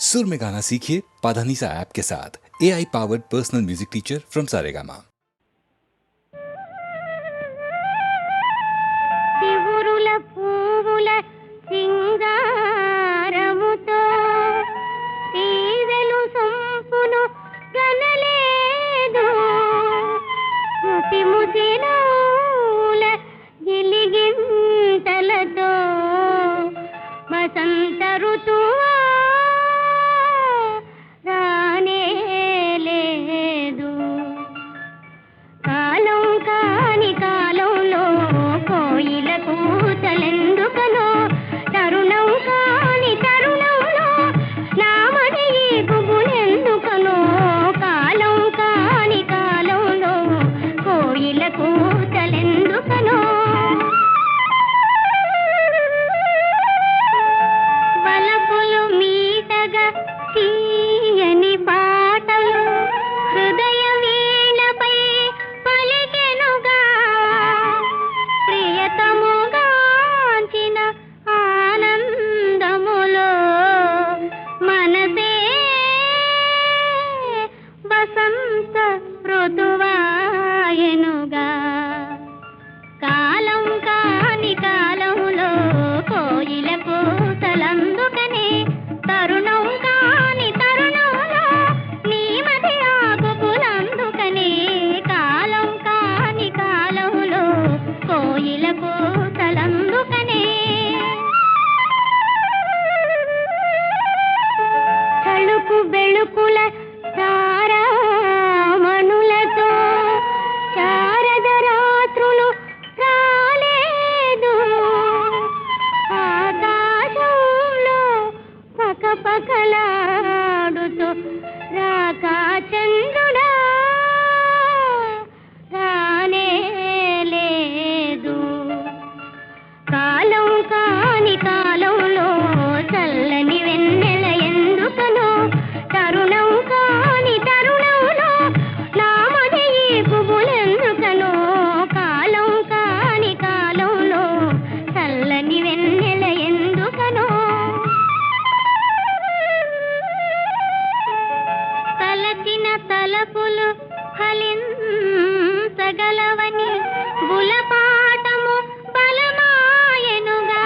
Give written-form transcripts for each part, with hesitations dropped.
सुर में गाना सीखिए पाधानीसा ऐप के साथ। AI powered personal music teacher from Saregama. శివురుల పువ్వుల సింగారముతో తీవెలు సంపును గనలేదు ముసి ముసినూల గిలిగింతలతో వసంత ఋతువా రానే లేదు కాలం కాని కాలంలో కోయిల కూతలెందుకనో తరుణం కాని తరుణంలో నామని గుబులెందుకనో కాలం కాని కాలంలో కోయిల కూతలెందుకనో వలపులు మీటగా తీయని పాటలు హృదయ వీణపై పలికెనుగా ప్రియతముగాంచిన ఆనందములో మనసే వసంత ఋతువాయనుగా కాలం కాని కాలంలో కోయిల కూతలందుకనే తరుణం కాని తరుణంలో నీ మది ఆకుపులందుకనే కాలం కాని కాలంలో కోయిల కూతలందుకనే తలుపు బెళుకుల తారామణులతో శారద రాత్రులు రాలేదు ఆకాశంలో పకపకలాడుతూ రాకా చంద్రుడా రానే లేదు కాలం కాని కాలంలో చల్లని వెన్నెల ఎందుకనో తరుణం కాని తరుణంలో నామది పువ్వులెందుకనో కాలం కాని కాలంలో చల్లని వెన్నెల ఎందుకనో తలచిన తలపులు ఫలించగలవని బులపాటము బలమాయనుగా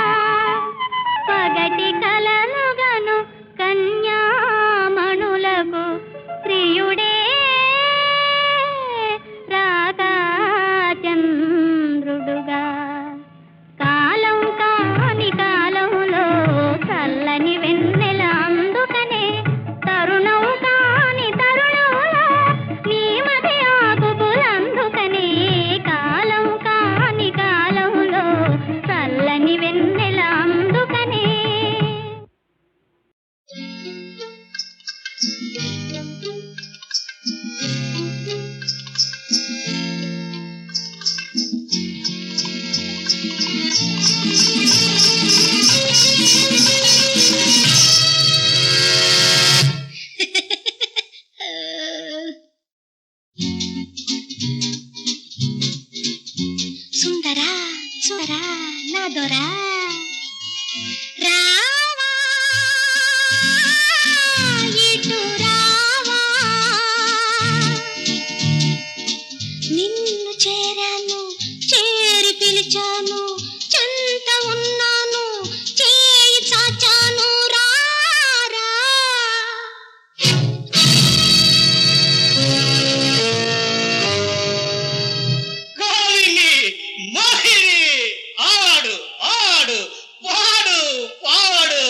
పగటి కలలుగను కన్యామణులకు ప్రియుడే రాగా చంద్రుడుగా కాలం కాని కాలంలో చల్లని వెన్నెల అందుకనే తరుణం కాని తరుణంలో నీ మది ఆకుపులందుకనే కాలం కాని కాలంలో చల్లని వెన్నెల అందుకనే సుందరా సుందరా నాదొరా రావా ఇటు రావా నిన్ను చేరాను చేరి పిలిచాను చెంత ఉన్నాను చేయి చాచాను రారా గోవింది మోహిని ఆడు ఆడు పాడు పాడు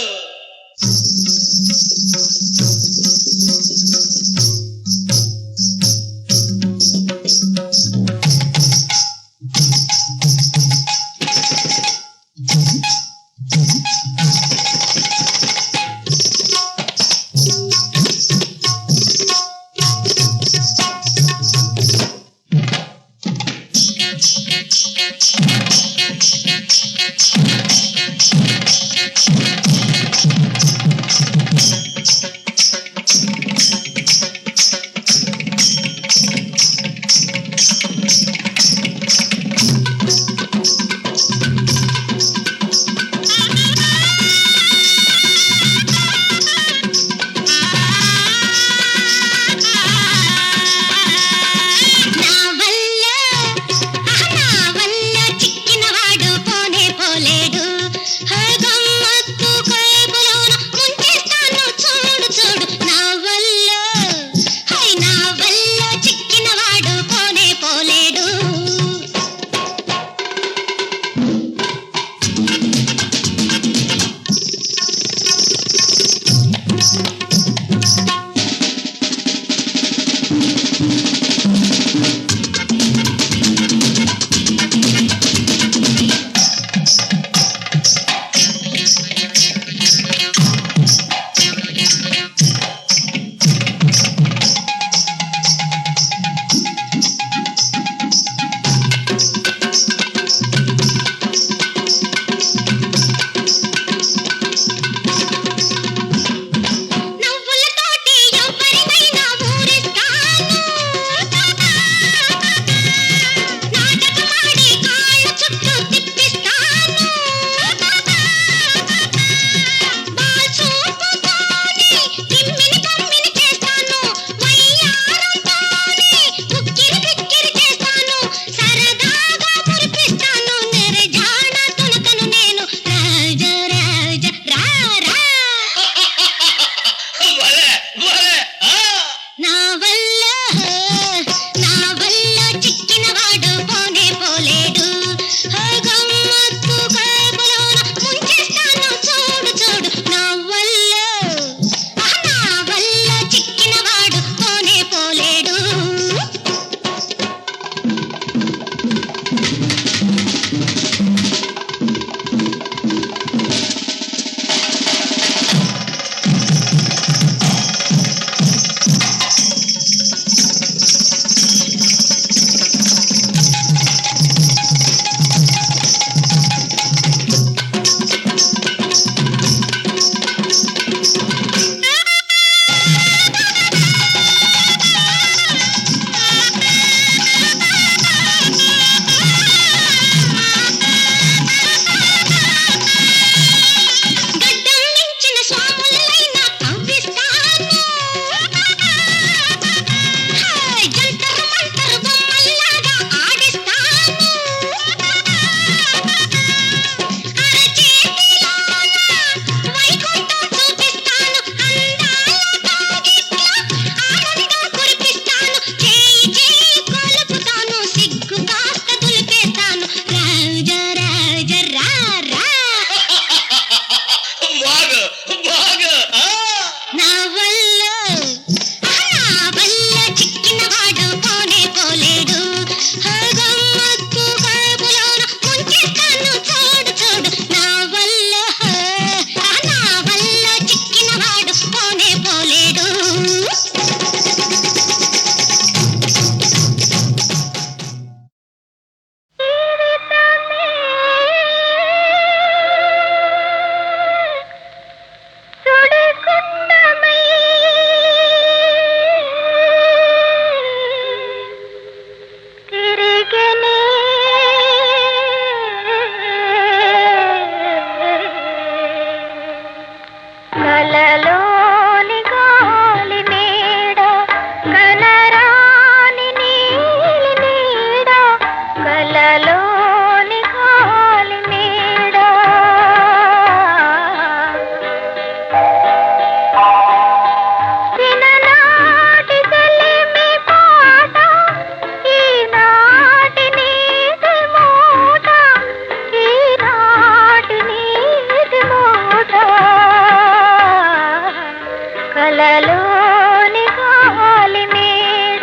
కలలోని గాలి మేడ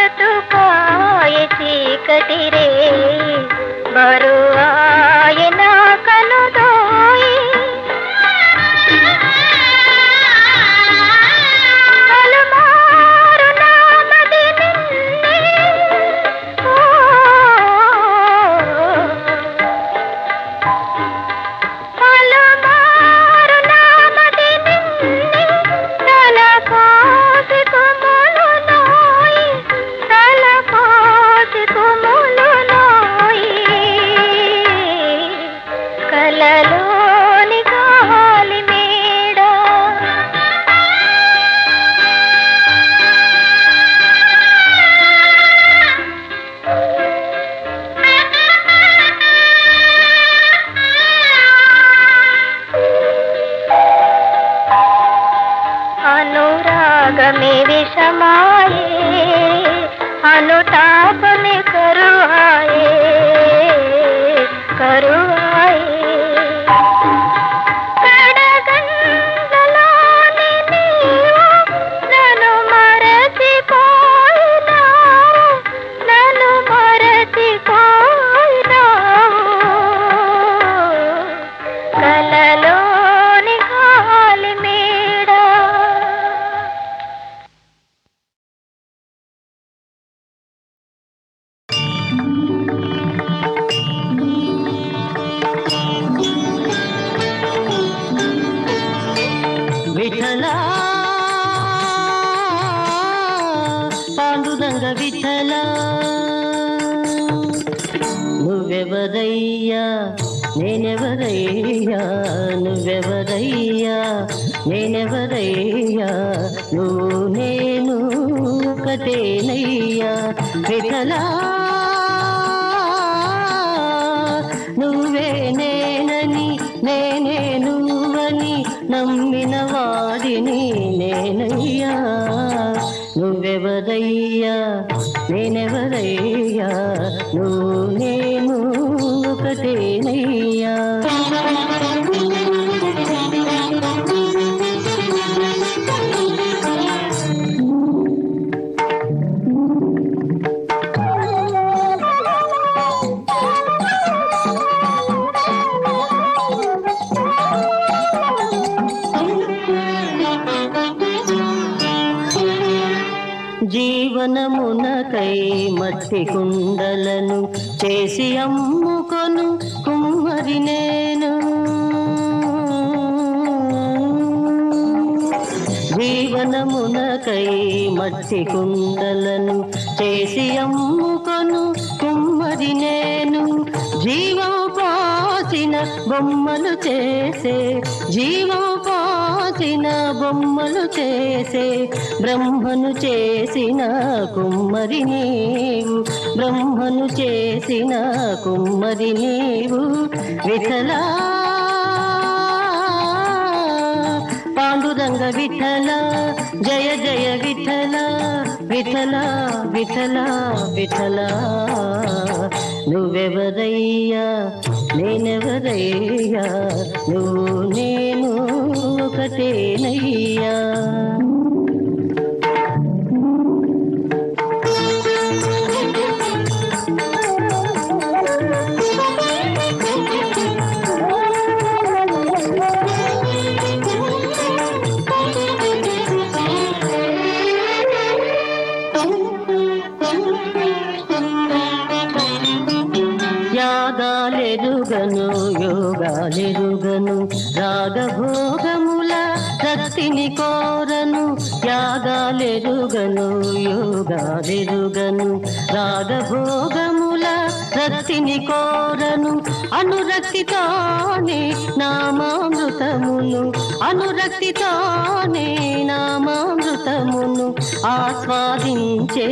బ్రతుకాయ చీకటిరే బరువాయ నా కనుదోయి పలుమారు నామది నిన్నే పలుమారు నామది నిన్నే తల కోసి కొమ్ములు నోయి తల కోసి కొమ్ములు నోయి కలలోని గాలి మేడ అనురాగమే విషమాయే అనుతాపమే కరువాయే కరువాయే కడగంగలోని నీవు నన్ను మరచిపోయినావు నన్ను మరచిపోయినావు కలలోని గాలి మేడ విఠలా పాండురంగ విఠలా నువ్వెవరయ్యా నేనెవరయ్యా నువ్వెవరయ్యా నేనెవరయ్యా నువ్వు నేను ఒకటేనయ్యా విఠలా నువ్వే నేనని నేనే నువ్వని నమ్మిన వాడిని నేనయ్యా నువ్వెవరయ్యా నేనెవరయ్యా నువ్వు నేను ఒకటేనయ్యా జీవనమునకై మట్టి కుండలను చేసి అమ్ముకొను కుమ్మరి నేను జీవనమునకై మట్టి కుండలను చేసి అమ్ముకొను కుమ్మరి నేను జీవం పోసిన బొమ్మలు చేసే జీవం పోసిన బొమ్మలు చేసే బ్రహ్మను చేసిన కుమ్మరి నీవు బ్రహ్మను చేసిన కుమ్మరి నీవు విఠలా పాండురంగ విఠలా జయ జయ విఠలా విఠలా విఠలా విఠలా నువ్వెవరయ్యా నేనెవరయ్యా నువ్వు నేను ఒకటేనయ్యా యాగాలెరుగను యోగాలెరుగను రాగభోగముల రక్తిని కోరను యాగాలెరుగను యోగాలెరుగను రాగభోగముల రక్తిని కోరను అనురక్తితోనే నామామృతమును అనురక్తితోనే నామామృతమును ఆస్వాదించే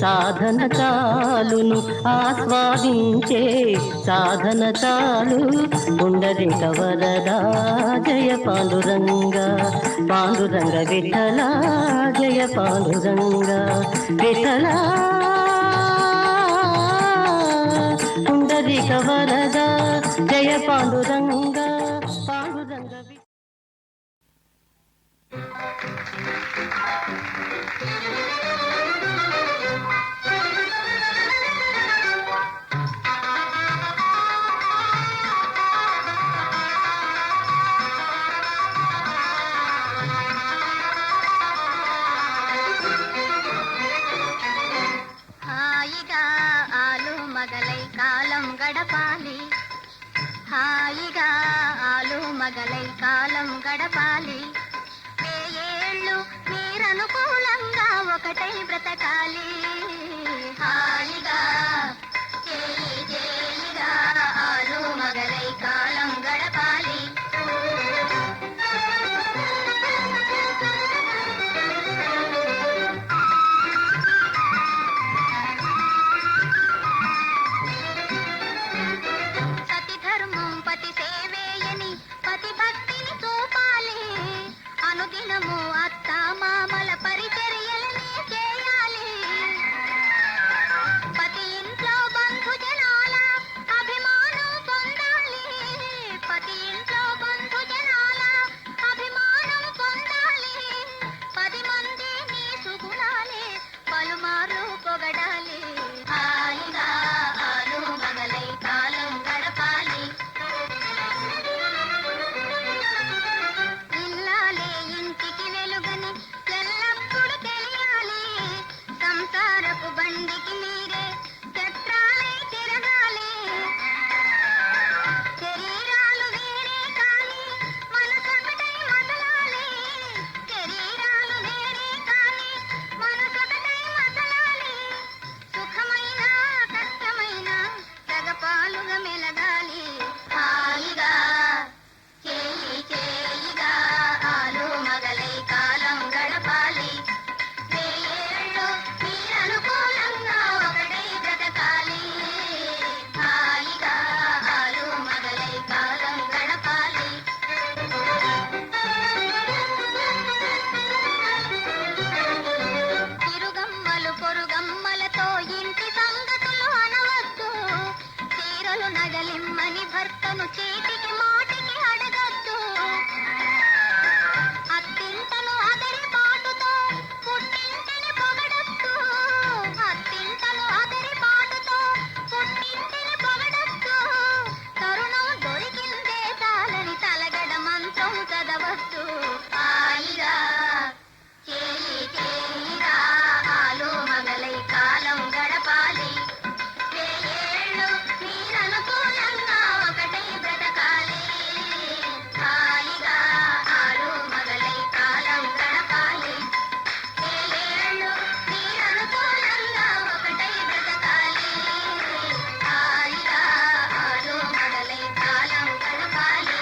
సాధన చాలును ఆస్వాదించే సాధన చాలు పుండరీక వరదా జయ పాండురంగ పాండురంగ విఠల జయ పాండురంగ విఠల పుండరీక వరద జయ పాండురంగ పాండురంగ హాయిగా ఆలు మగలై కాలం గడపాలి హాయిగా ఆలు మగలై కాలం గడపాలి వేయేళ్ళు మీరనుకూలంగా ఒకటై బ్రతకాలి హాయిగా చేయి చేయిగా ఆలు మగలై కాలం గడపాలి సతి ధర్మం పతి సేవేయని పతి భక్తిని చూపాలి అనుదినము అత్త మామల పరిచర్యలనే చేయాలి పతి ఇంట్లో బంధు జనాల అభిమానం పొందాలి పతి ఇంట్లో బంధు జనాల అభిమానం పొందాలి 10 మంది నీ సుగుణాలే పలుమార్లు పొగడాలి హాయిగా ఆలు మగలై కాలం గడపాలి ఇల్లాలే ఇంటికి వెలుగని ఎల్లప్పుడు తెలియాలి సంసారపు బండికి మీరే చట్రాలై తిరగాలి శరీరాలు వేరే కాని మనసొకటై మసలాలి శరీరాలు వేరే కాని మనసొకటై మసలాలి సుఖమైన కష్టమైన సగపాలుగా మెలగాలి హాయిగా చేయి చేయిగా ఆలు మగలై కాలం గడపాలి వేయేళ్ళు మీరనుకూలంగా ఒకటై బ్రతకాలి హాయిగా ఆలు మగలై కాలం గడపాలి తిరుగమ్మలు పొరుగమ్మలతో ఇంటి సంగతులు అనవద్దు చీరలు నగలిమ్మని భర్తను చేతికి మాటికి అడగద్దు అత్తింతను అదరి పాటుతో పుట్టింటిని పొగడద్దు అత్తింతను అదరి పాటుతో పుట్టింటిని పొగడద్దు తరుణం దొరికిందే చాలని తలగడ మంత్రం చదవద్దు హాయిగా చేయి చేయిగా ఆలు మగలై కాలం గడపాలి వేయేళ్ళు మీరనుకూలంగా ఒకటై బ్రతకాలి హాయిగా ఆలు మగలై కాలం గడపాలి వేయేళ్ళు మీరనుకూలంగా ఒకటై బ్రతకాలి హాయిగా ఆలు మగలై కాలం గడపాలి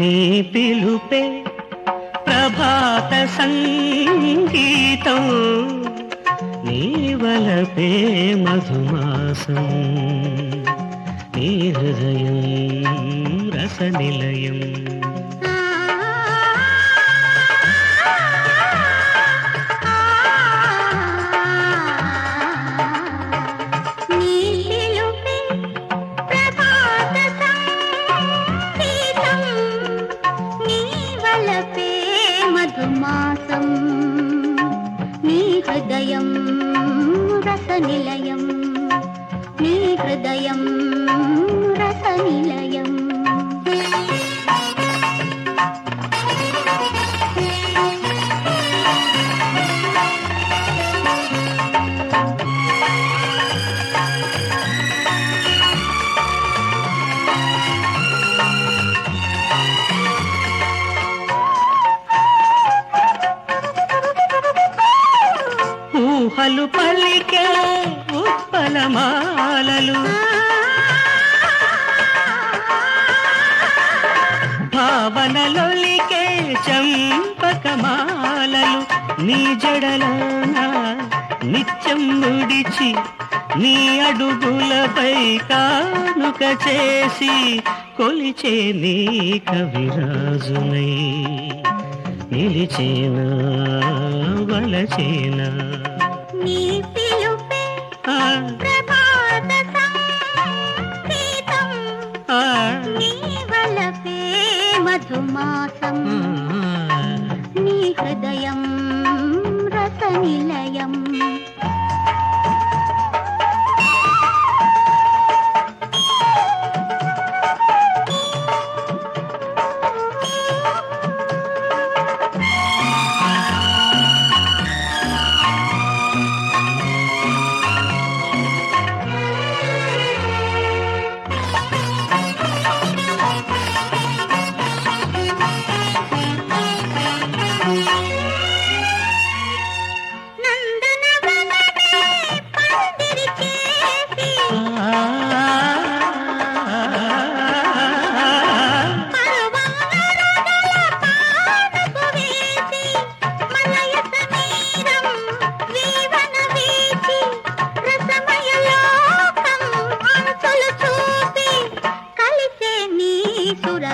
నీ పిలుపే ప్రభాత సంగీతం నీ వలపే మధుమాసం నీ హృదయం రసనిలయం నీ పిలుపే ప్రభాత సంగీతం నీ వలపే మధుమాసం నీ హృదయం రసనిలయం హృదయం రసనిలయం. ఊహలు పలికే ఉత్పలమాలలు, భావనలొలికే చంపకమాలలు, నీ జడలోన నిత్యం ముడిచి నీ అడుగులపై కానుక చేసి కొలిచే నీ కవిరాజునై నిలిచేనా వలచేనా. నీ పిలుపే ప్రభాత సంగీతం, నీ వలపే మధుమాసం, నీ హృదయం రసనిలయం.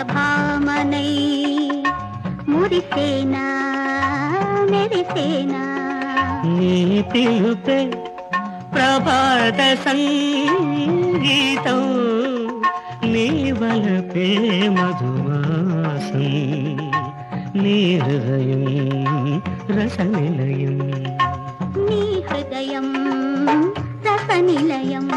భామనై మురిసేనా మెరిసేనా. నీ పిలుపే ప్రభాత సంగీతం, నీ వలపే మధుమాసం, నీ హృదయం రసనిలయం. నీ హృదయం రసనిలయం.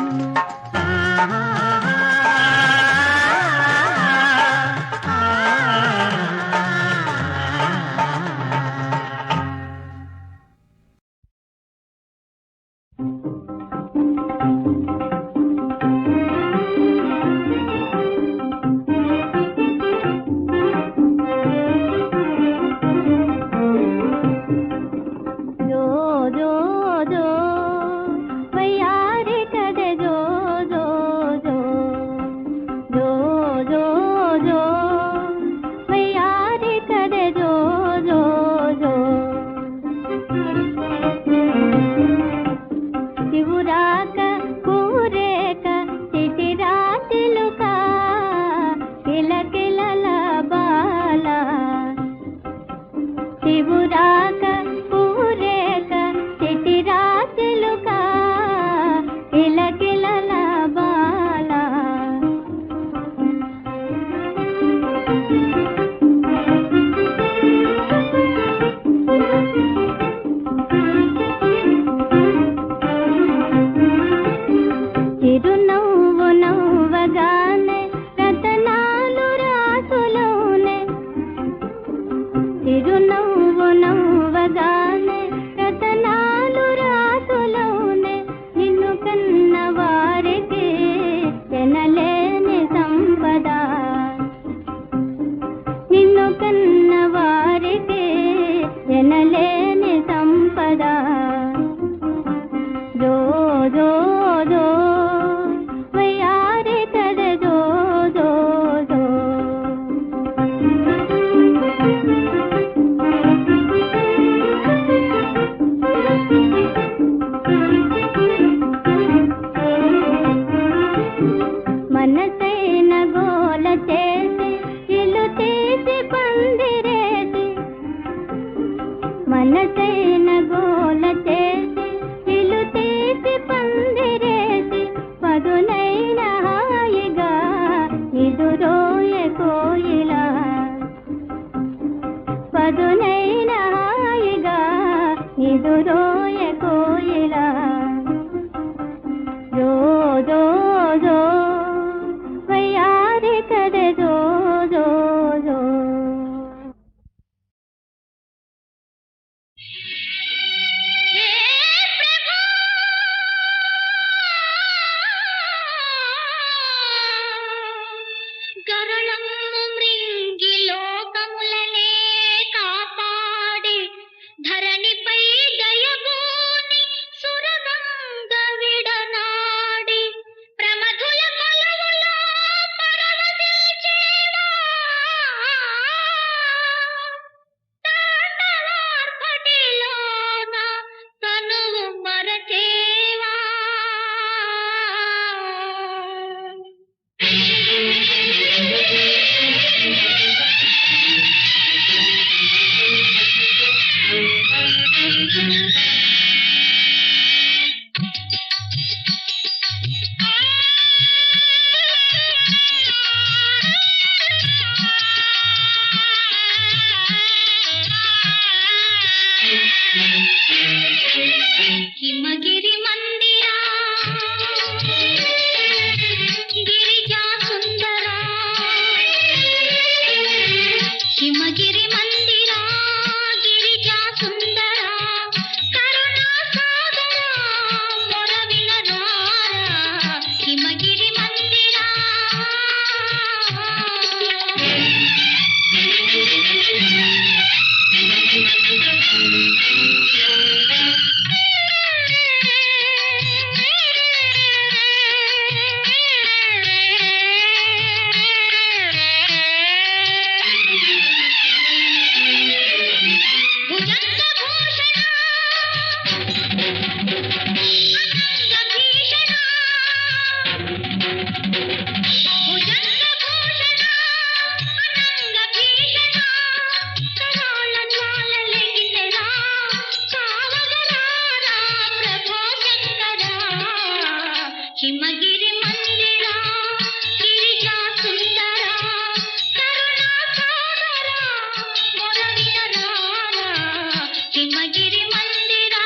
హిమగిరి మందిరా గిరిజా సుందరా కరుణా సాగరా మొరవినరారా హిమగిరి మందిరా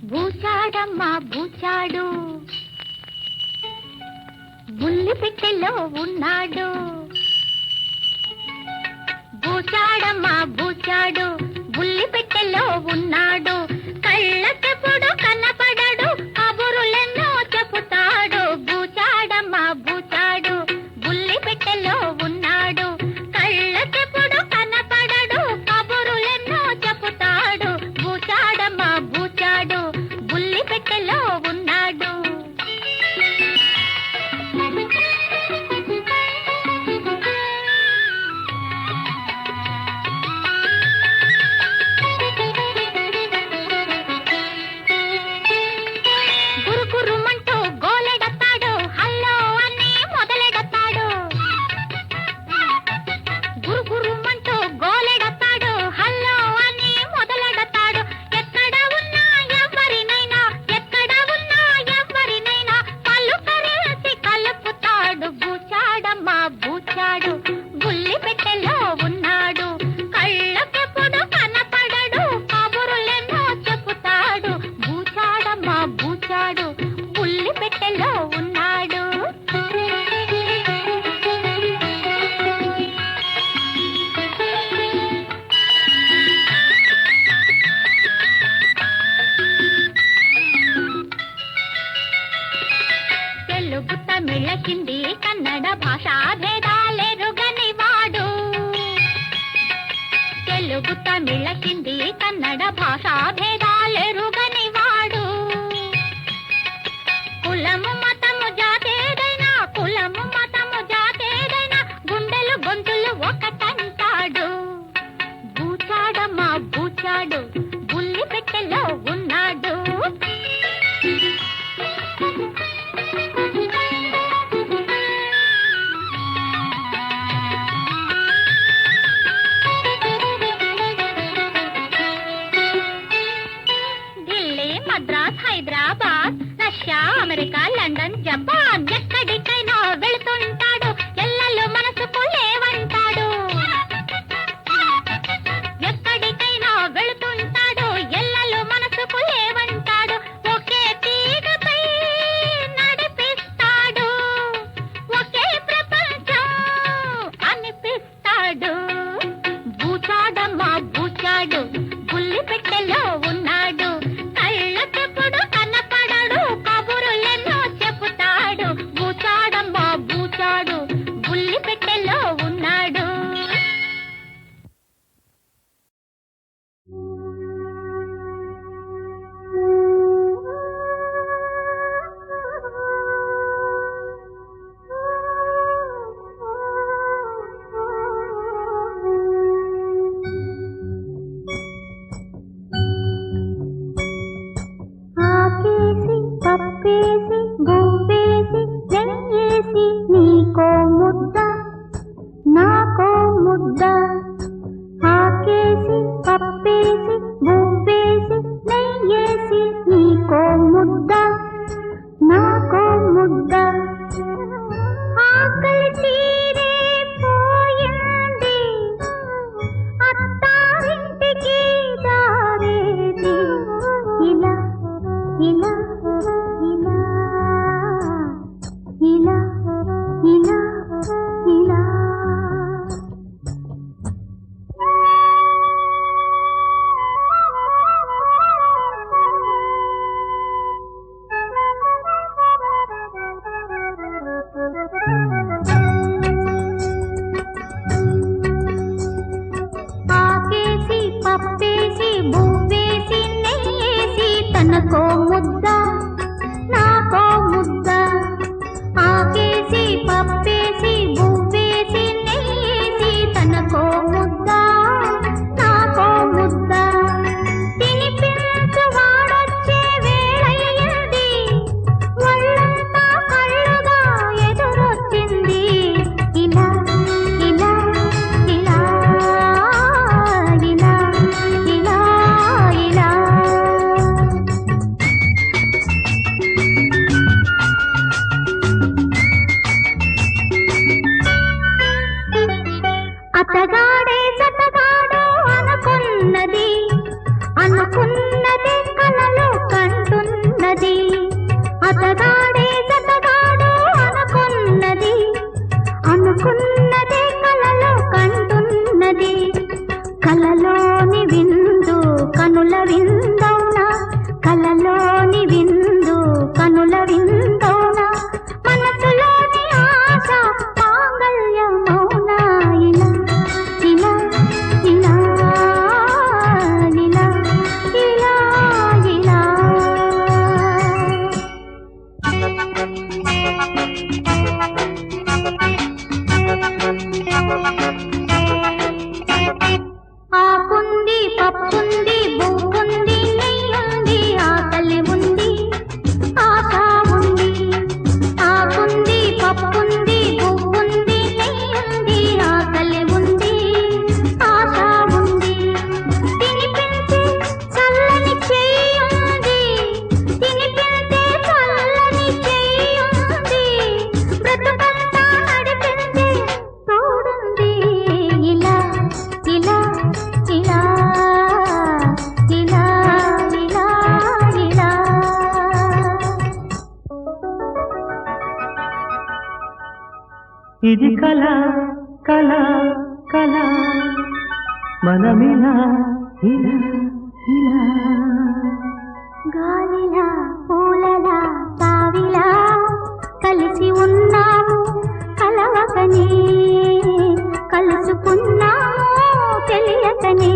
బూచాడమ్మా బూచాడు బుల్లి పెట్టెలో ఉన్నాడు బూచాడమ్మా బూచాడు బుల్లి పెట్టెలో ఉన్నాడు కళ్ళకెప్పుడు కనపడడు కబురులెన్నో చెబుతాడు బూచాడమ్మా బూచాడు బుల్లి పెట్టెలో ఉన్నాడు కళ్ళకెప్పుడు కనపడడు కబురులెన్నో చెబుతాడు బూచాడమ్మా బూచాడు బుల్లి పెట్టెలో ఉన్నాడు గురుగురుమంటూ గోలెడతాడు హల్లో అని మొదలెడతాడు గురుగురుమంటూ గోలెడతాడు హల్లో అని మొదలెడతాడు ఎక్కడ ఉన్నా ఎవరినైనా పలుకరేసి కలుపుతాడు బూచాడమ్మా బూచాడు బుల్లి పెట్టెలో ఉన్నాడు కళ్ళకెప్పుడు కనపడడు కబురులెన్నో చెబుతాడు బూచాడమ్మా బూచాడు బుల్లి పెట్టెలో ఉన్నాడు తెలుగు తమిళ హిందీ కన్నడ భాషా భేదాలెరుగని వాడు తెలుగు తమిళ హిందీ కన్నడ భాషా భేదాలెరుగని వాడు కులము మతము జాతేదైనా గుండెలు గొంతులు ఒకటంటాడు బూచాడమ్మా బూచాడు బుల్లి పెట్టెలో ఉన్నాడు Delhi Madras Hyderabad Russia America London Japan ఎక్కడికైనా వెళుతుంటాడు ఎల్లలు మనసుకు లేవంటాడు ఎక్కడికైనా వెళుతుంటాడు ఎల్లలు మనసుకు లేవంటాడు ఒకే తీగపై నడిపిస్తాడు ఒకే ప్రపంచం అనిపిస్తాడు బూచాడమ్మా బూచాడు బుల్లి పెట్టెలో ఉన్నాడు కళ్ళకెప్పుడు కనపడడు కబురులెన్నో చెబుతాడు బూచాడమ్మ ఆకేసి గువ్వేసి నెయ్యేసి నీకో ముద్ద నాకో ముద్ద ఆకేసి పప్పేసి గువ్వేసి నెయ్యేసి నీకో ముద్ద నాకో ముద్ద ఆకలి తీరే పోయింది అత్తారింటికి దారేది ఇలా ఇలా ఇలా ఇలా ఇలా ఇలా ఆకేసి పప్పేసి బువ్వేసి నెయ్యేసి తనకో ముద్ద నాకో ముద్ద ఆకేసి పప్పేసి బువ్వేసి నెయ్యేసి తనకో ముద్ద నాకో ముద్ద తినిపించు వాడొచ్చే వేళయ్యింది ఒళ్ళంతా కళ్ళుగా ఎదురొచ్చింది ఇలా ఇలా ఇలా ఇలా ఇలా ఇలా అతగాడే సతగాడు అనుకున్నది అనుకున్నదే కలలో కంటున్నది అతగాడే సతగాడు అనుకున్నది అనుకున్నదే కలలో కంటున్నది కలలోని విందు కనుల విందౌనా కలలోని విందు కనుల విందౌనా మనసులోని ఆశ మాంగళ్యమౌనా ఇలా ఇలా ఇలా ఇలా ఇలా ఇలా ఆకుంది పప్పుంది బువ్వుంది నెయ్యుంది ఆకలి ఉంది ఆశ ఉంది ఆకుంది పప్పుంది బువ్వుంది నెయ్యుంది ఆకలి ఉంది ఆశ ఉంది తినిపించే చల్లని చెయ్యుంది తినిపించే చల్లని చెయ్యుంది బ్రతుకంతా నడిపించే తోడుంది ఇలా ఇలా ఇలా ఇలా ఇలా ఇలా ఇది కళ కళ కళ మనమిలా ఇలా ఇలా గాలిలా పూలలా తావిలా కలిసి ఉన్నాము కలవకనే కలుసుకున్నాము తెలియకనే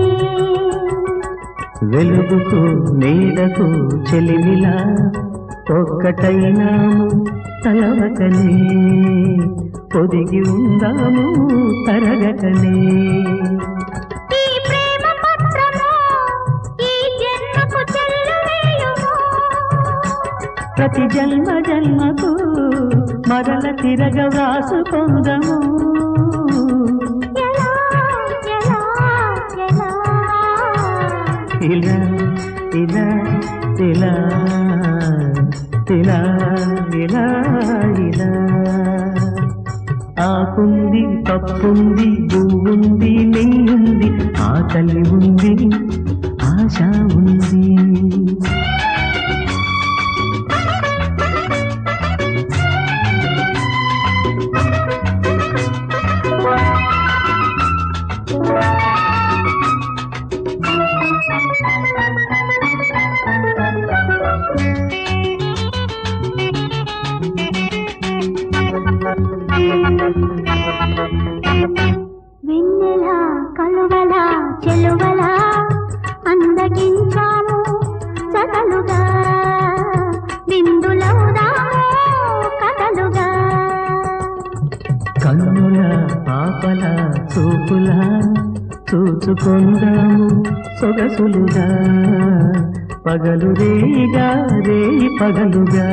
వెలుగుకు నీడకు చెలిమిలా ఒక్కటైనాము తలవకనే పొదిగి ఉందాము తరగకనే ఈ ప్రేమ పత్రము ఈ జన్మకు చెల్లువేయుము ప్రతి జన్మ జన్మకు మరల తిరగ వ్రాసుకొందము ఎలా ఎలా ఎలా ఇలా ఇలా ఇలా ఇలా ఇలా ఇలా ఆకుంది పప్పుంది పువ్వుంది నెయ్యుంది ఆకలి ఉంది ఆశ ఉంది వెన్నెల కలువల చెలువల అందగించాము సగలుగా బిందులవుదాము కథలుగా కన్నుల పాపల చూపుల చూచుకొందాము సొగసులుగా పగలు రేయిగా రేయి పగలుగా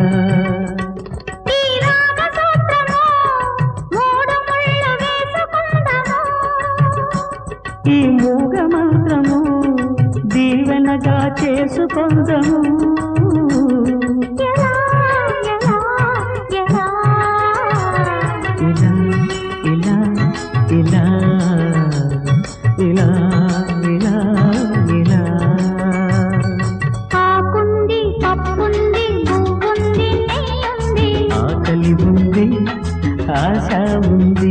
ఈ రాగ సూత్రము మూడు ముళ్ళు వేసుకుందాము. ఈ మూగ మంత్రము దీవెనగా చేసుకొందము. ఎలా ఎలా ఎలా ఇలా ఇలా ఇలా ఇలా ఇలా ఇలా ఆకుంది పప్పుంది పువ్వుంది నెయ్యుంది. ఆకలి ఉంది ఆశ ఉంది